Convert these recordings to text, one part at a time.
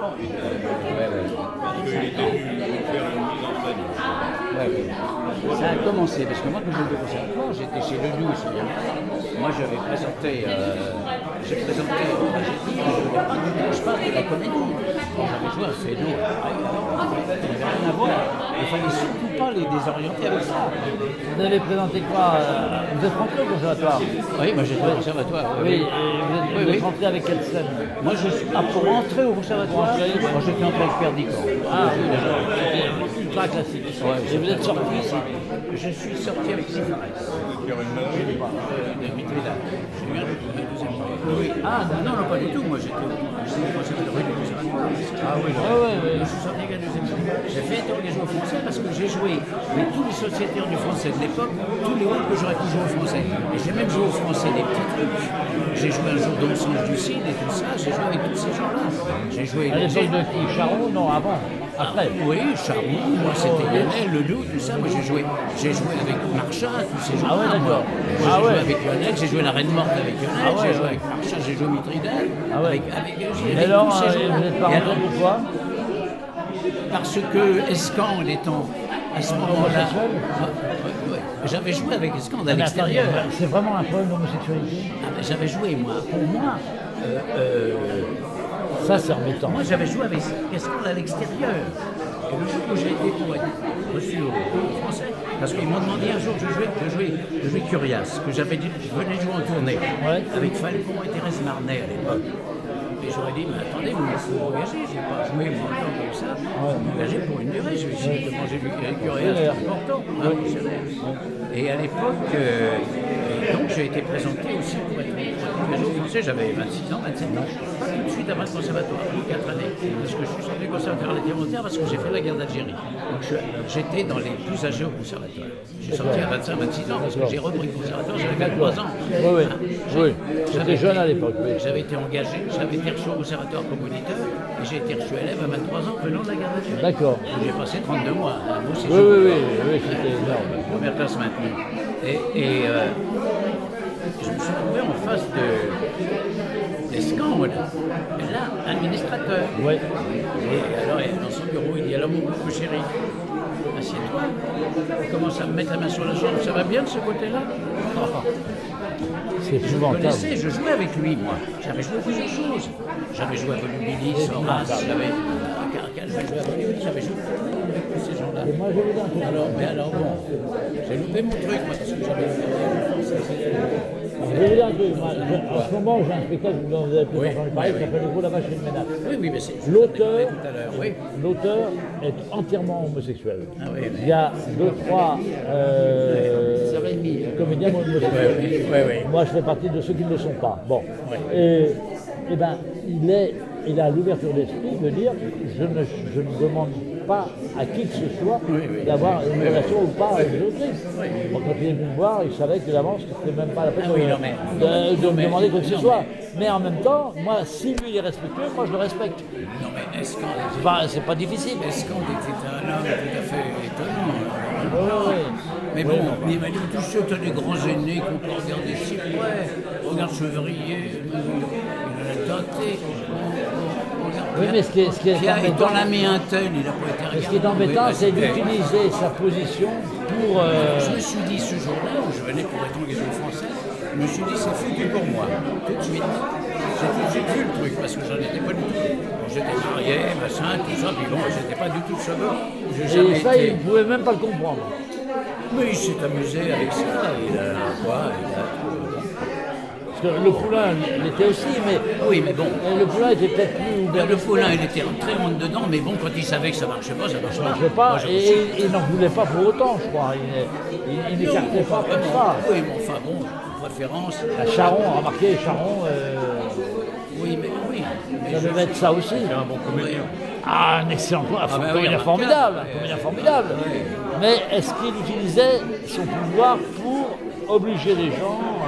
ans. Parce qu'il était venu faire une mise en scène. Ça a commencé, parce que moi, quand j'étais au conservatoire, j'étais chez Ledoux, moi, j'avais présenté, j'ai présenté une tragédie, je parle de la comédie. J'avais joué un Fédo, ça n'avait rien à voir. Il ne fallait surtout pas les désorienter avec ça. Vous avez présenté quoi Vous êtes rentré au conservatoire? Oui, moi j'étais au conservatoire. Oui, et vous êtes rentré avec quelle scène? Moi, pour rentrer au conservatoire, moi j'étais entré avec Pierre Dicon. Ah, c'était ultra classique. Ouais, et vous êtes sorti ici? Je suis sorti avec Sifares. De Mitridal. J'ai eu un deuxième prix. Oui. Ah non, pas du tout. Moi j'étais au rue du conservatoire. Ah oui, je suis sorti avec un deuxième prix. J'ai fait interrogation au français parce que j'ai joué avec tous les sociétaires du français de l'époque, tous les rôles que j'aurais pu jouer au français. Et j'ai même joué au français des petits trucs. J'ai joué un jour dans le sens du Cid et tout ça. J'ai joué avec tous ces gens-là. J'ai joué à l'époque de qui? Charon? Non, avant. Après. Oui, Charon, moi c'était Lionel, Ledoux, tout ça. Moi j'ai joué avec Marchand, tous ces gens-là. Ah ouais, d'accord. Moi j'ai joué avec Lionel, j'ai joué La Reine Morte avec Lionel, j'ai joué avec Marchand, j'ai joué Mitridal, avec et alors, tous ces gens-là. vous n'êtes pas rentré pourquoi? Parce que Escande étant à ce moment-là. J'avais joué avec Escande à l'extérieur. C'est vraiment un problème d'homosexualité? J'avais joué, moi, pour moi. Ça, c'est embêtant. Moi, j'avais joué avec Escande à l'extérieur. Et le jour où j'ai été pour être reçu au français, parce qu'ils m'ont demandé un jour de jouer Curias, que j'avais dit, je venais jouer en tournée, avec Falcon et Thérèse Marnet à l'époque. Et j'aurais dit, mais attendez, vous me engager, je n'ai pas joué moi comme ça, m'engager pour une durée, je vais essayer de manger du Curias, c'est important, Et à l'époque, donc j'ai été présenté aussi pour être engagé au français, j'avais 26 ans, 27 ans, pas tout de suite après le conservatoire, 4 années, parce que je suis sorti du conservatoire à l'été volontaire parce que j'ai fait la guerre d'Algérie. Donc j'étais dans les plus âgés au conservatoire. J'ai sorti à 25-26 ans parce que j'ai repris le conservatoire, j'avais 23 ans. Oui. J'étais jeune à l'époque. J'avais été engagé, j'avais été reçu au conservatoire comme auditeur et j'ai été reçu élève à 23 ans venant de la guerre d'Algérie. D'accord. J'ai passé 32 mois. Oui, c'était énorme. Première classe maintenue. Et je me suis trouvé en face d'Escande, là, administrateur. Oui. Et alors, dans son bureau, il dit, alors mon pauvre chéri, assieds-toi. Il commence à me mettre la main sur la jambe, ça va bien de ce côté-là? C'est épouvantable. Je connaissais, je jouais avec lui, moi. J'avais joué plusieurs choses. J'avais joué à Volubilis, Horace, j'avais joué à Volubilis, j'avais joué avec tous ces gens-là. Mais alors bon, j'ai loupé mon truc, moi, parce que j'avais je vais vous dire un truc, en ce moment j'ai un spectacle dont vous avez pu entendre parler qui s'appelle Le Gros Lavage et le Ménage. Oui, mais c'est l'auteur est entièrement homosexuel. Ah, oui, mais... Il y a 2-3 comédiens homosexuels. Oui. Moi je fais partie de ceux qui ne le sont pas. Bon. Et ben il a l'ouverture d'esprit de dire je ne demande pas à qui que ce soit d'avoir une relation ou pas avec les autrices. Quand il est venu me voir, il savait que d'avance que c'était même pas la peine de me demander quoi que ce soit. Mais en même temps, moi, si lui il est respectueux, moi je le respecte. Non mais Escande, c'est pas difficile. Escande était un homme tout à fait étonnant. Mais bon, il m'a dit, tu sais, tu as des grands aînés qu'on peut regarder si près. Regarde Chevrier, il a daté. Oui, mais ce qui est embêtant, il a mis un tel, il n'a pas été regardé. Ce qui est embêtant, c'est d'utiliser sa position pour... Je me suis dit, ce jour-là, où je venais pour être engagé au français, je me suis dit, c'est foutu pour moi, tout de suite. J'ai vu le truc, parce que j'en étais pas du tout. J'étais marié, machin, tout ça, puis bon, j'étais pas du tout de ce bord. Et ça, il ne pouvait même pas le comprendre. Mais il s'est amusé avec ça, il a quoi, Parce que le Poulain l'était aussi, mais... Oui, mais bon. Le Poulain était peut-être plus ouvert. Le Poulain, il était très rentre dedans, mais bon, quand il savait que ça marchait pas, ça marchait pas. Ça marchait pas, et il n'en voulait pas pour autant, je crois. Il n'écartait pas comme ça. Oui, mais enfin bon, préférence... Charon, remarquez, Charon... Oui, mais oui. Ça devait être ça aussi. C'est un bon comédien. Ah, un excellent comédien formidable, un comédien formidable. Mais est-ce qu'il utilisait son pouvoir pour obliger les gens à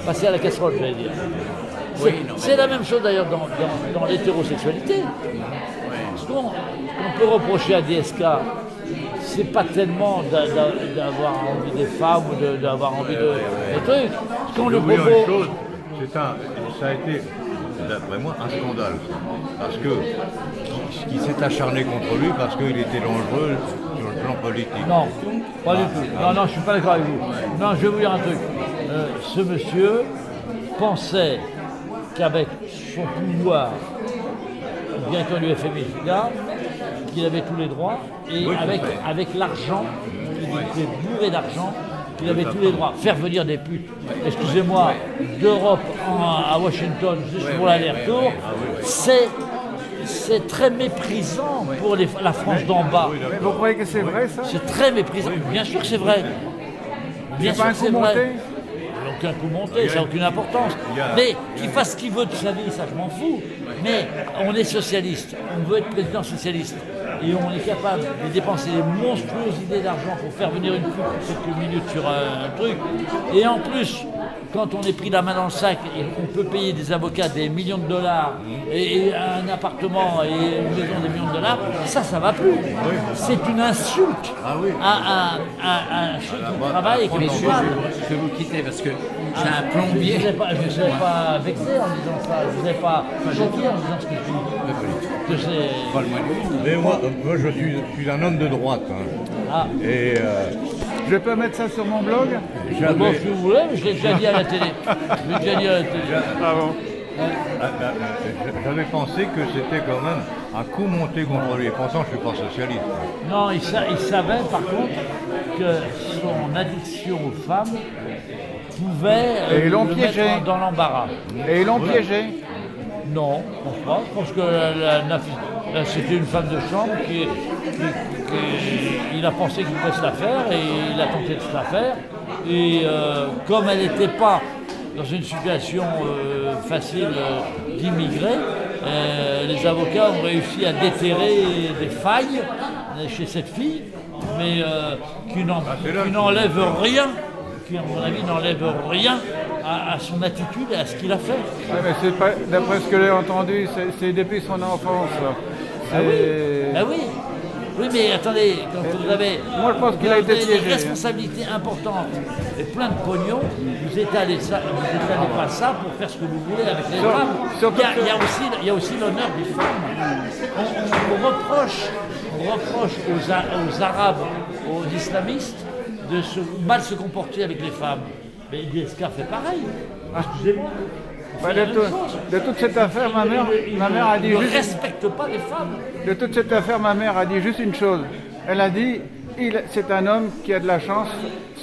passer à la casserole, j'allais dire? C'est la même chose d'ailleurs dans l'hétérosexualité. Ce qu'on peut reprocher à DSK, c'est pas tellement d'avoir envie des femmes ou d'avoir envie de trucs. Ce qu'on lui propose... ça a été d'après moi, un scandale. Parce que qui s'est acharné contre lui parce qu'il était dangereux sur le plan politique. Non, pas du tout. Non, non, je ne suis pas d'accord avec vous. Non, je vais vous dire un truc. Ce monsieur pensait qu'avec son pouvoir, directeur du FMI, qu'il avait tous les droits, et oui, avec l'argent, il était bourré d'argent, il avait tous les droits. Faire venir des putes, excusez-moi, d'Europe à Washington, juste pour l'aller-retour, c'est très méprisant pour la France d'en bas. Mais vous croyez que c'est vrai, ça? C'est très méprisant. Bien sûr que c'est vrai. Bien sûr que c'est vrai. Aucun coup monté, ça n'a aucune importance. Mais qu'il fasse ce qu'il veut de sa vie, ça je m'en fous. Mais on est socialiste, on veut être président socialiste. Et on est capable de dépenser des monstruosités d'argent pour faire venir une coupe quelques minutes sur un truc. Et en plus, quand on est pris la main dans le sac et on peut payer des avocats des millions de dollars et un appartement et une maison des millions de dollars, ça va plus. C'est une insulte à un chef qui travaille et qui est coupable. Je vais vous quitter parce que j'ai un plombier. Je ne vous ai pas vexé en disant ça, je ne vous ai pas choqué en disant ce que je dis. Mais moi, je suis un homme de droite. Hein. Et je peux mettre ça sur mon blog? Bon, si vous voulez, mais je l'ai déjà dit à la télé. Ah bon? J'avais pensé que c'était quand même un coup monté contre lui, pensant que je ne suis pas socialiste. Non, il savait par contre que son addiction aux femmes pouvait le mettre dans l'embarras. Et ils l'ont piégé? Non, je pense pas. Je pense que c'était une femme de chambre il a pensé qu'il pouvait se la faire et il a tenté de se la faire. Et comme elle n'était pas dans une situation facile d'immigré, les avocats ont réussi à déterrer des failles chez cette fille, mais qui n'enlève rien, qui à mon avis n'enlève rien à son attitude et à ce qu'il a fait. Ouais, mais c'est pas, d'après ce que j'ai entendu, c'est depuis son enfance. Ah oui, bah oui. Oui, mais attendez, quand vous avez, moi, je pense qu'il a été piégé, des responsabilités importantes et plein de pognon, vous étalez pas ça pour faire ce que vous voulez avec les femmes. Il y a aussi l'honneur des femmes. On reproche aux Arabes, aux islamistes, de mal se comporter avec les femmes. Mais DSK fait pareil. Excusez-moi. De toute cette affaire, ma mère a dit juste... Ne respecte pas les femmes. De toute cette affaire, ma mère a dit juste une chose. Elle a dit, c'est un homme qui a de la chance,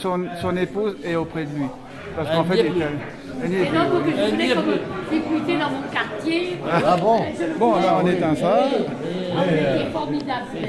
son épouse est auprès de lui. Parce qu'en fait, elle n'y est plus. Je voulais comme député dans mon quartier. Ah bon? Bon, là, on éteint ça. C'est formidable.